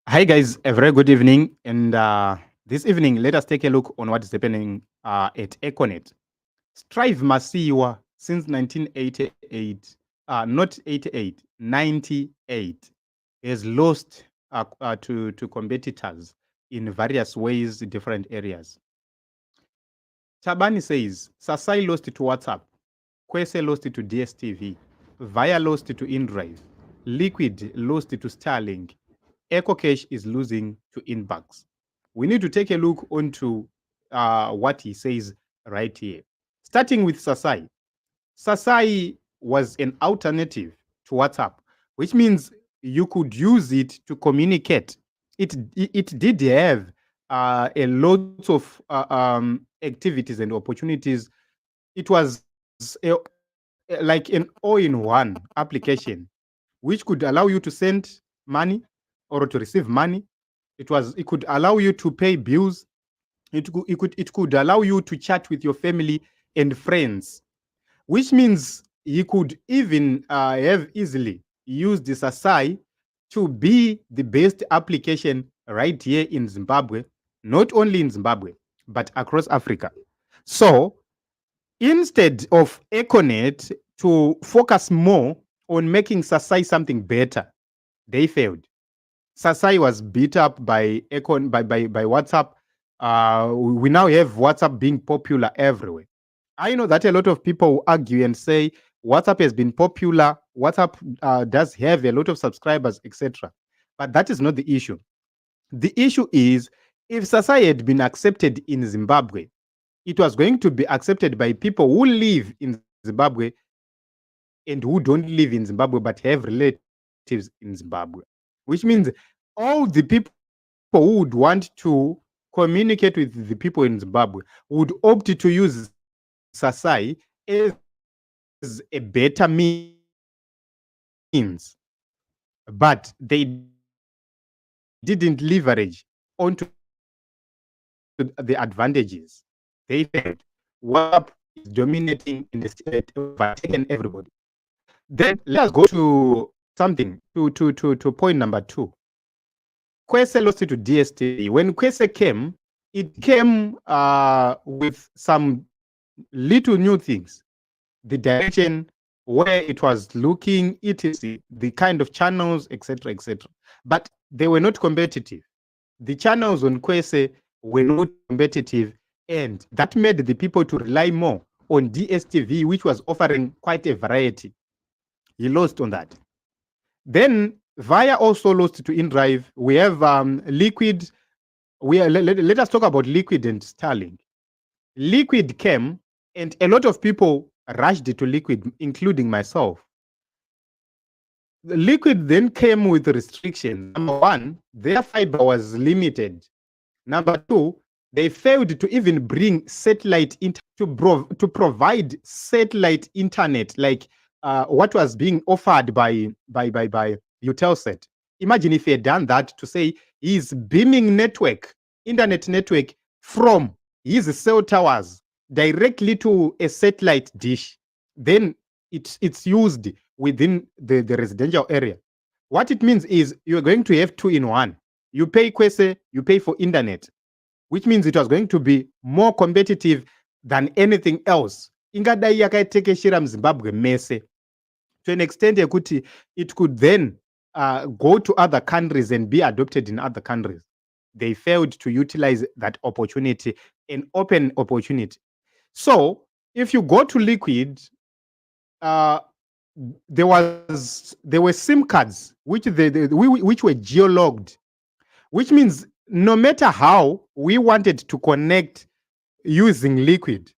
Hi, guys. A very good evening. And this evening, let us take a look on what is happening at Econet. Strive Masiiwa since 1988, not 88, 98, has lost to competitors in various ways, different areas. Tabani says Sasai lost to WhatsApp, Kwese lost to DSTV, Via lost to InDrive, Liquid lost to Starlink, EcoCash is losing to Inbox. We need to take a look onto what he says right here. Starting with Sasai. Sasai was an alternative to WhatsApp, which means you could use it to communicate. It did have a lot of activities and opportunities. It was like an all-in-one application, which could allow you to send money or to receive money. It could allow you to pay bills. It could allow you to chat with your family and friends, which means you could even have easily used the Sasai to be the best application right here in Zimbabwe, not only in Zimbabwe, but across Africa. So instead of Econet to focus more on making Sasai something better, they failed. Sasai was beat up by by WhatsApp. We now have WhatsApp being popular everywhere. I know that a lot of people will argue and say WhatsApp has been popular. WhatsApp does have a lot of subscribers, etc. But that is not the issue. The issue is if Sasai had been accepted in Zimbabwe, it was going to be accepted by people who live in Zimbabwe and who don't live in Zimbabwe but have relatives in Zimbabwe, which means all the people who would want to communicate with the people in Zimbabwe would opt to use Sasai as a better means, but they didn't leverage onto the advantages. They failed. WhatsApp is dominating in the WhatsApp is dominating and overtaken everybody. Then let us go to something to point number two. Kwese lost it to DSTV. When Kwese came, it came with some little new things. The direction where it was looking, etc., the kind of channels, etc., etc. But they were not competitive. The channels on Kwese were not competitive, and that made the people to rely more on DSTV, which was offering quite a variety. He lost on that. Then Via also lost to InDrive. We have Liquid. Let us talk about Liquid and Starlink. Liquid came, and a lot of people rushed to Liquid, including myself. The Liquid then came with restrictions. Number one, their fiber was limited. Number two, they failed to even bring satellite to provide satellite internet like what was being offered by Eutelsat. Imagine if he had done that to say his beaming network, internet network from his cell towers directly to a satellite dish. Then it's used within the residential area. What it means is you're going to have two in one. You pay Kwese, you pay for internet, which means it was going to be more competitive than anything else. Ingadai yakaitekeshera mZimbabwe mese to an extent yekuti it could then go to other countries and be adopted in other countries. They failed to utilize that opportunity, an open opportunity. So if you go to Liquid, there were SIM cards which were geologged, which means no matter how we wanted to connect using Liquid,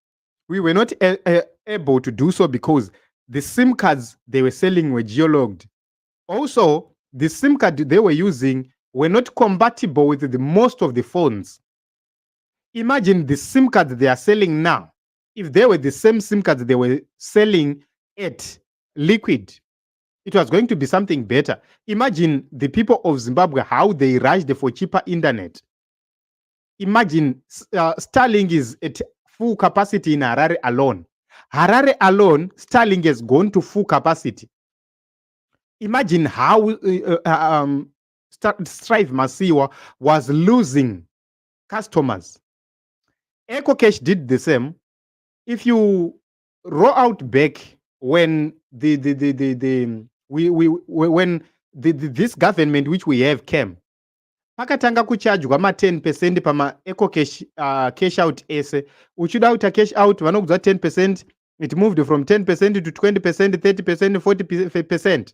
we were not able to do so because the SIM cards they were selling were geologged. Also, the SIM card they were using were not compatible with the most of the phones. Imagine the SIM cards they are selling now. If they were the same SIM cards they were selling at Liquid, it was going to be something better. Imagine the people of Zimbabwe, how they rushed for cheaper internet. Imagine Starlink is at full capacity in Harare alone. Harare alone, Starlink has gone to full capacity. Imagine how Strive Masiiwa was losing customers. EcoCash did the same. If you roll out back when this government which we have came, pakatanga kuchajwa ma10% pama EcoCash cash out ese. Uchida uta cash out vanokudza 10%. It moved from 10% to 20%, 30%, 40%.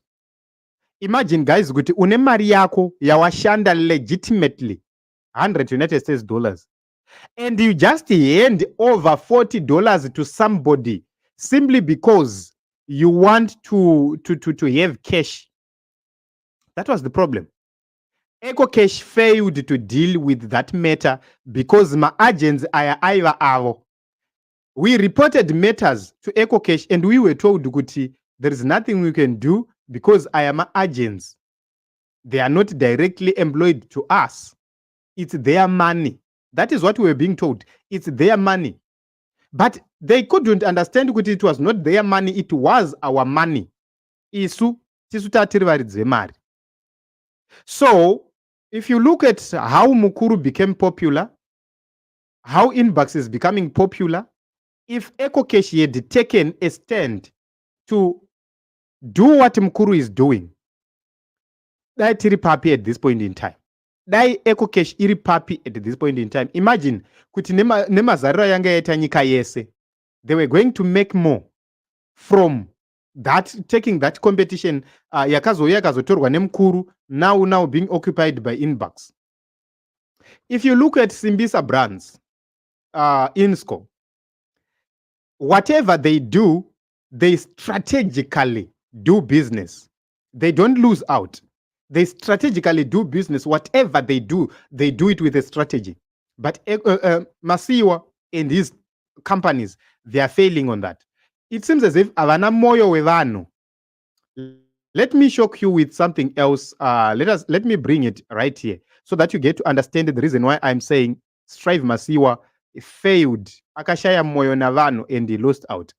Imagine guys kuti une mari yako yawashanda legitimately $100 United States dollars, and you just hand over $40 to somebody simply because you want to have cash. That was the problem. EcoCash failed to deal with that matter because my agents are either avo. We reported matters to EcoCash and we were told kuti there is nothing we can do because I am agents. They are not directly employed to us. It's their money. That is what we were being told. It's their money. But they couldn't understand kuti it was not their money, it was our money. Isu tisu tatiri varidzi vemari. So, if you look at how Mukuru became popular, how Inbox is becoming popular, if EcoCash had taken a stand to do what Mukuru is doing, that iri papi at this point in time. Dai EcoCash iri papi at this point in time. Imagine kuti nemazarira yanga yaita nyika yese, they were going to make more from that, taking that competition yakazouya yakazotorwa neMukuru, now being occupied by Inbox. If you look at Simbisa brands, Insco, whatever they do, they strategically do business. They don't lose out. They strategically do business. Whatever they do it with a strategy. But Masiiwa and his companies, they are failing on that. It seems as if avana moyo wevano. Let me shock you with something else. Let me bring it right here so that you get to understand the reason why I'm saying Strive Masiiwa failed. Akashaya moyo navano and he lost out.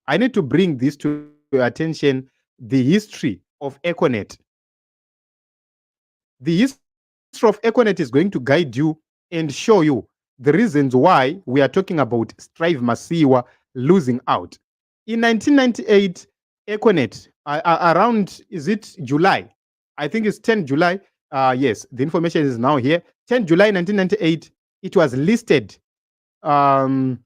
I need to bring this to your attention, the history of Econet. The history of Econet is going to guide you and show you the reasons why we are talking about Strive Masiiwa losing out. In 1998, Econet, around, is it July? I think it's 10 July. Yes, the information is now here. 10 July 1998, it was listed. It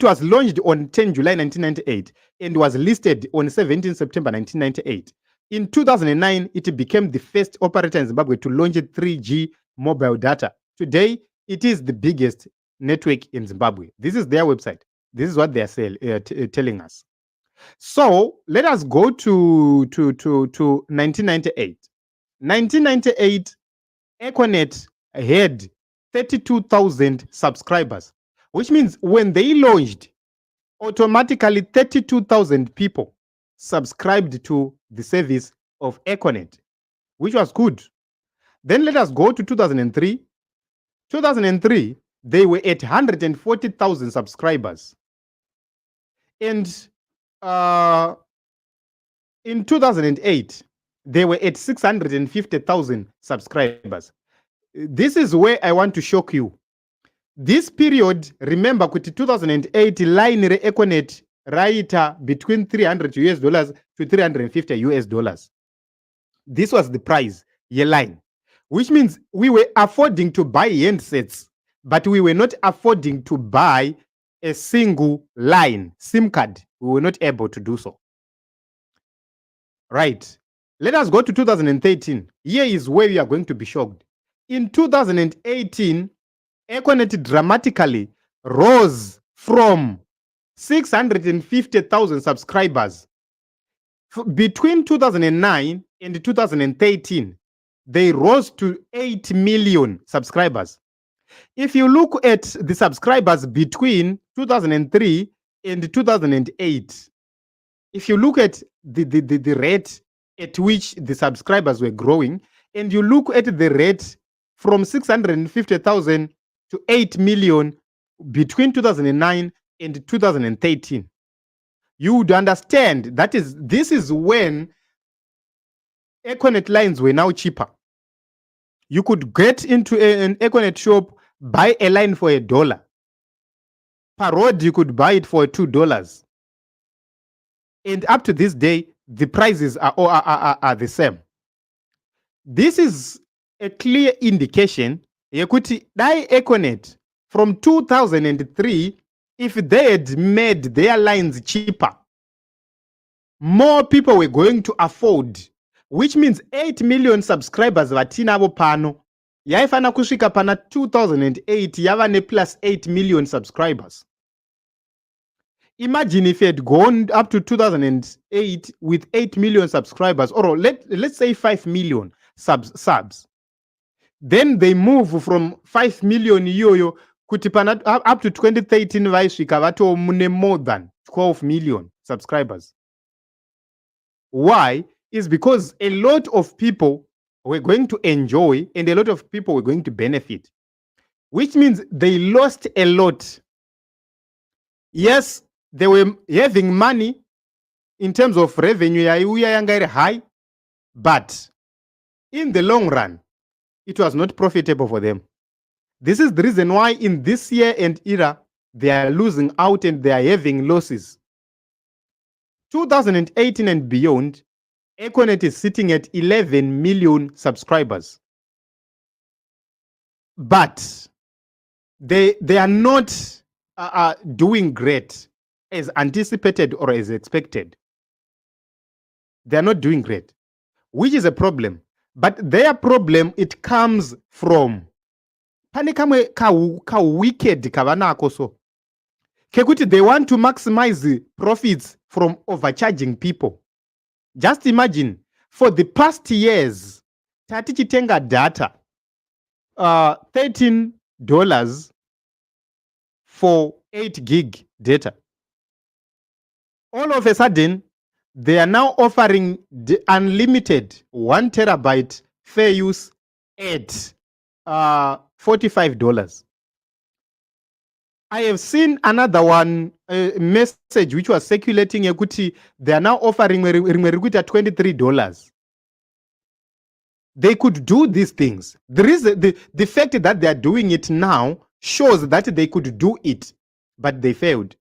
was launched on 10 July 1998 and was listed on 17 September 1998. In 2009, it became the first operator in Zimbabwe to launch 3G mobile data. Today, it is the biggest network in Zimbabwe. This is their website. This is what they are telling us. So let us go to 1998. 1998, Econet had 32,000 subscribers, which means when they launched, automatically 32,000 people subscribed to the service of Econet, which was good. Then let us go to 2003. 2003, they were at 140,000 subscribers. And in 2008, they were at 650,000 subscribers. This is where I want to shock you. This period, remember, 2008, line re Econet raita between $300 to $350. This was the price, ye line, which means we were affording to buy handsets, but we were not affording to buy a single line, SIM card. We were not able to do so. Right. Let us go to 2013. Here is where we are going to be shocked. In 2018, Econet dramatically rose from 650,000 subscribers. Between 2009 and 2013, they rose to 8 million subscribers. If you look at the subscribers between 2003 and 2008, if you look at the rate at which the subscribers were growing, and you look at the rate from 650,000 to 8 million between 2009 and 2013, you would understand that this is when Econet lines were now cheaper. You could get into an Econet shop, buy a line for $1. Per road, you could buy it for $2. And up to this day, the prices are the same. This is a clear indication yekuti dai Econet from 2003, if they had made their lines cheaper, more people were going to afford, which means 8 million subscribers vatinavo pano yaifana kusvika pana 2008 yava ne plus 8 million subscribers. Imagine if it had gone up to 2008 with 8 million subscribers, or let's say 5 million subs. Then they move from 5 million yoyo kuti pana up to 2013 vaisvika vato mune more than 12 million subscribers. Why? Is because a lot of people were going to enjoy and a lot of people were going to benefit, which means they lost a lot. Yes, they were having money in terms of revenue yanga high, but in the long run, it was not profitable for them. This is the reason why in this year and era, they are losing out and they are having losses. 2018 and beyond, Econet is sitting at 11 million subscribers. But they are not doing great as anticipated or as expected. They are not doing great, which is a problem. But their problem, it comes from pane kamwe ka wicked kavanako so kekuti they want to maximize the profits from overcharging people. Just imagine, for the past years, tatichitenga data $13 for 8 gig data. All of a sudden, they are now offering the unlimited 1 terabyte fair use at $45. I have seen another one message which was circulating equity. They are now offering $23. They could do these things. There is the fact that they are doing it now shows that they could do it, but they failed.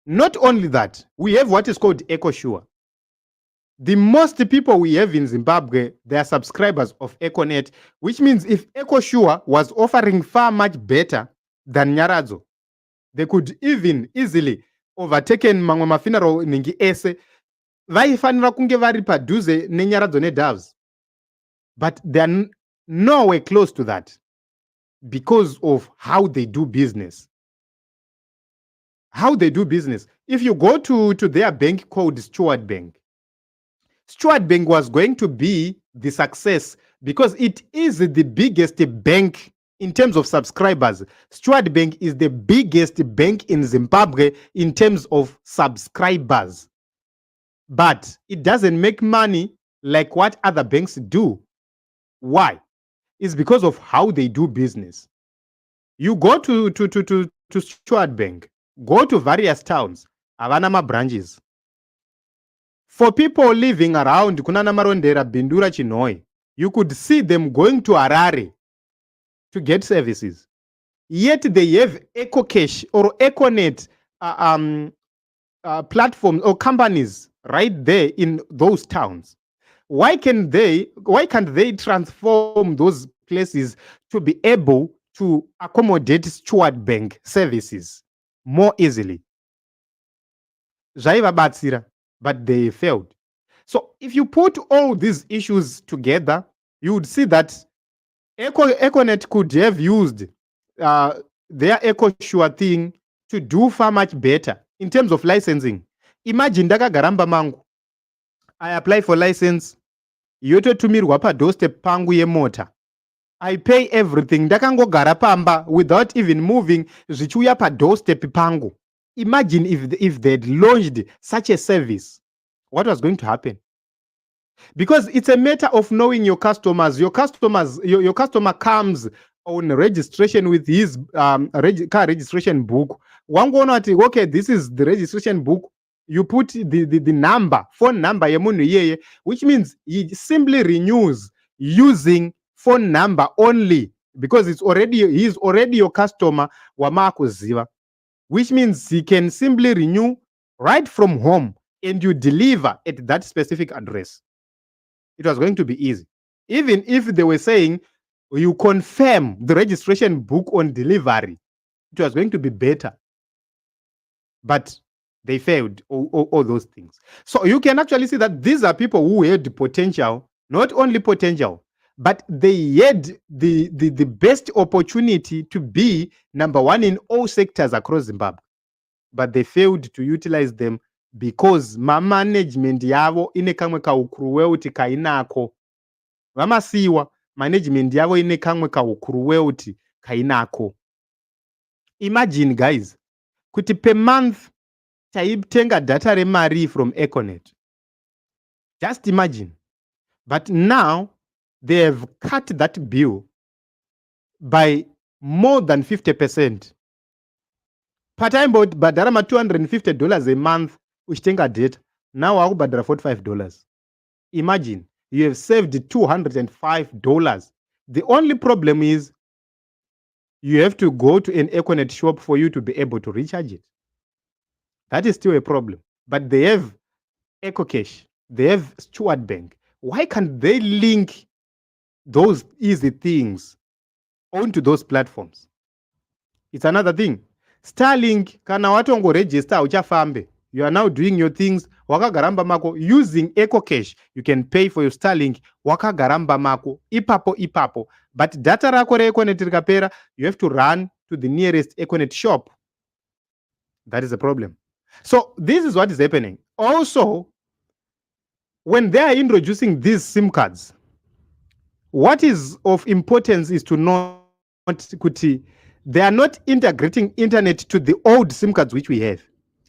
Not only that, we have what is called EcoSure. The most people we have in Zimbabwe, they are subscribers of Econet, which means if EcoSure was offering far much better than Nyaradzo, they could even easily overtaken mamwe mafuneral ningi ese vaifanira kunge vari padhuze neNyaradzo neDoves. But they are nowhere close to that because of how they do business. How they do business. If you go to their bank called Steward Bank, Steward Bank was going to be the success because it is the biggest bank in terms of subscribers. Steward Bank is the biggest bank in Zimbabwe in terms of subscribers. But it doesn't make money like what other banks do. Why? It's because of how they do business. You go to Steward Bank, go to various towns, Avanama branches. For people living around Kunana Marondera, Bindura, Chinoi, you could see them going to Harare to get services. Yet they have EcoCash or Econet platforms or companies right there in those towns. Why can't they transform those places to be able to accommodate Steward Bank services more easily? But they failed. So if you put all these issues together, you would see that Econet could have used their EcoSure thing to do far much better in terms of licensing. Imagine ndakagaramba mangu, I apply for license, yototumirwa padoorstep pangu yemota. I pay everything, ndakangogara pamba without even moving, zvichiuya padoorstep pangu. Imagine if they'd launched such a service, what was going to happen? Because it's a matter of knowing your customers. Your customer comes on registration with his car registration book. One go not okay, this is the registration book. You put the number, phone number, which means he simply renews using phone number only, because he's already your customer wamakuziva, which means he can simply renew right from home and you deliver at that specific address. It was going to be easy. Even if they were saying you confirm the registration book on delivery, it was going to be better. But they failed all those things. So you can actually see that these are people who had potential, not only potential, but they had the best opportunity to be number one in all sectors across Zimbabwe. But they failed to utilize them because management yavo ine kamwe kaukuru weuti kainako. Vamasiiwa management yavo ine kamwe kaukuru weuti kainako. Imagine guys, kuti per month taitenga data remari from Econet. Just imagine. But now they have cut that bill by more than 50%. Part-time badara ma $250 a month uchitenga data. Now wakubhadhara $45. Imagine, you have saved $205. The only problem is you have to go to an Econet shop for you to be able to recharge it. That is still a problem. But they have EcoCash, they have Steward Bank. Why can't they link those easy things onto those platforms? It's another thing. Starlink, kana watongo register uchafambe. You are now doing your things wakagaramba mako using EcoCash. You can pay for your Starlink wakagaramba mako ipapo. But data rako re Econet rikapera, you have to run to the nearest Econet shop. That is the problem. So this is what is happening. Also, when they are introducing these SIM cards, what is of importance is to note kuti they are not integrating internet to the old SIM cards which we have.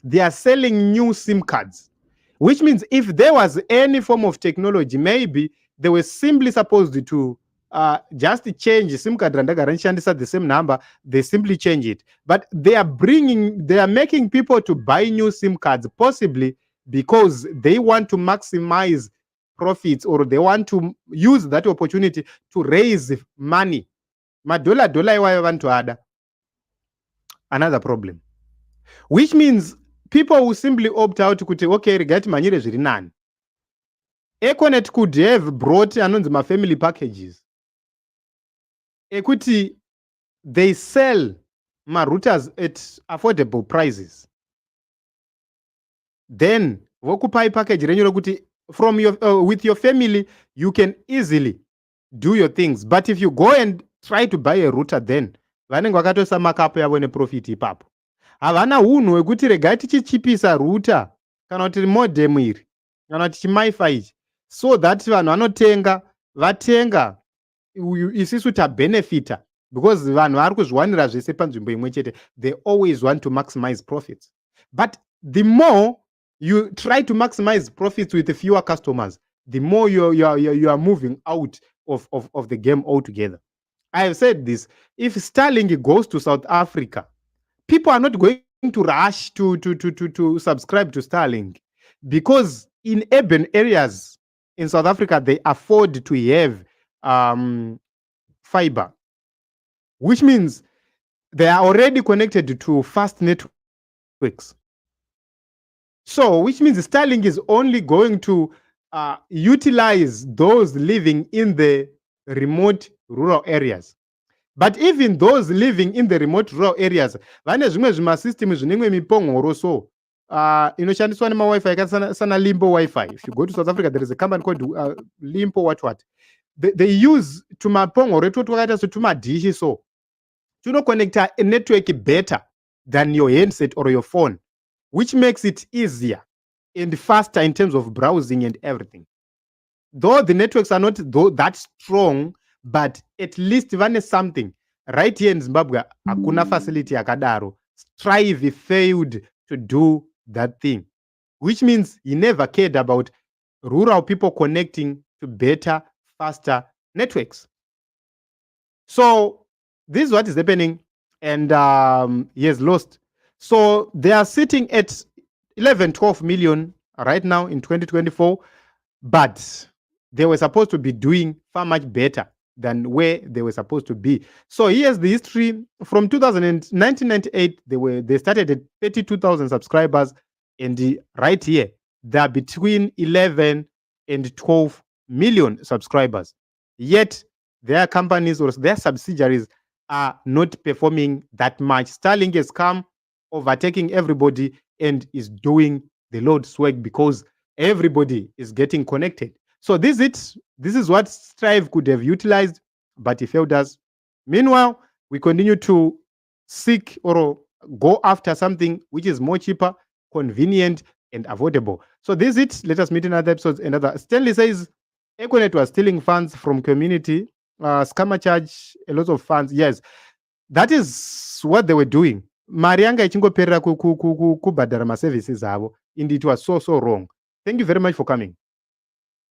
They are selling new SIM cards, which means if there was any form of technology, maybe they were simply supposed to just change SIM card and the same number, they simply change it. But they are making people to buy new SIM cards, possibly because they want to maximize profits, or they want to use that opportunity to raise money. Madola iwayo vantu ada. Another problem, which means people will simply opt out to say, okay, regati manyire zviri nani. Econet could have brought anonzi ma family packages. Ekuti they sell ma routers at affordable prices. Then vokupai package renyu rokuti from your with your family you can easily do your things. But if you go and try to buy a router, then vanenge vakatoisa makapo yavo neprofit ipapo. Havana unhu wekuti regai tichichipisa router kana kuti modem iri kana kuti chimifi ichi, so that vanhu vanotenga vatenga isisu tabenefita, because vanhu vari kuzviwanira zvese panzvimbo imwe chete. They always want to maximize profits. But the more you try to maximize profits with fewer customers, the more you are moving out of the game altogether. I have said this. If Starlink goes to South Africa, people are not going to rush to subscribe to Starlink, because in urban areas in South Africa, they afford to have fiber, which means they are already connected to fast networks. So, which means Starlink is only going to utilize those living in the remote rural areas. But even those living in the remote rural areas, vane zvimwe zvimasystem zvinenge mipongoro so inoshandiswa nemawifi yakaita sana Limpo Wi-Fi. If you go to South Africa, there is a company called Limpo what. They use tumapongoro twakaita setumadishi so tunoconnecta a network better than your handset or your phone, which makes it easier and faster in terms of browsing and everything. Though the networks are not that strong, but at least vane something. Right here in Zimbabwe, hakuna facility yakadaro. Strive failed to do that thing, which means he never cared about rural people connecting to better, faster networks. So this is what is happening, and he has lost. So they are sitting at 11-12 million right now in 2024, but they were supposed to be doing far much better. than where they were supposed to be. So here's the history. From 1998, they started at 32,000 subscribers, and right here, they're between 11 and 12 million subscribers. Yet their companies or their subsidiaries are not performing that much. Starlink has come, overtaking everybody, and is doing the Lord's work because everybody is getting connected. So this is what Strive could have utilized, but it failed us. Meanwhile, we continue to seek or go after something which is more cheaper, convenient, and affordable. So this is it. Let us meet in other episodes. Another Stanley says Econet was stealing funds from community, scammer charge a lot of funds. Yes, that is what they were doing. Mari yanga ichingoperera kubhadhara maservices avo, and it was so wrong. Thank you very much for coming.